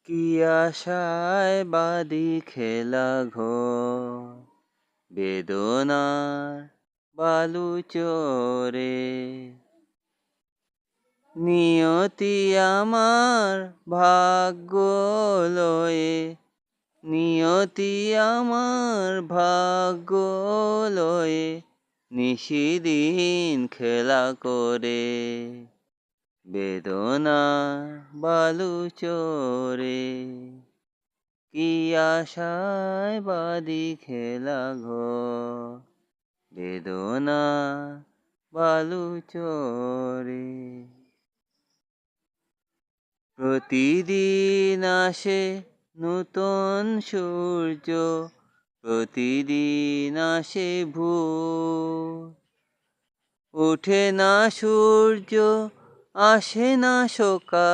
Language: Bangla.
কি আশায় বাদি খেলা ঘর বেদনার বালু চরে নিয়তি আমার ভাগ্য লয়ে নিয়তি আমার ভাগ্য লয়ে নিশিদিন খেলা করে বেদনার বালু চরে কি আশায় বাদি খেলা ঘর বেদনা বালু চরে প্রতিদিন আসে নূতন সূর্য প্রতিদিন আসে ভোর ওঠে না সূর্য আসে না সকাল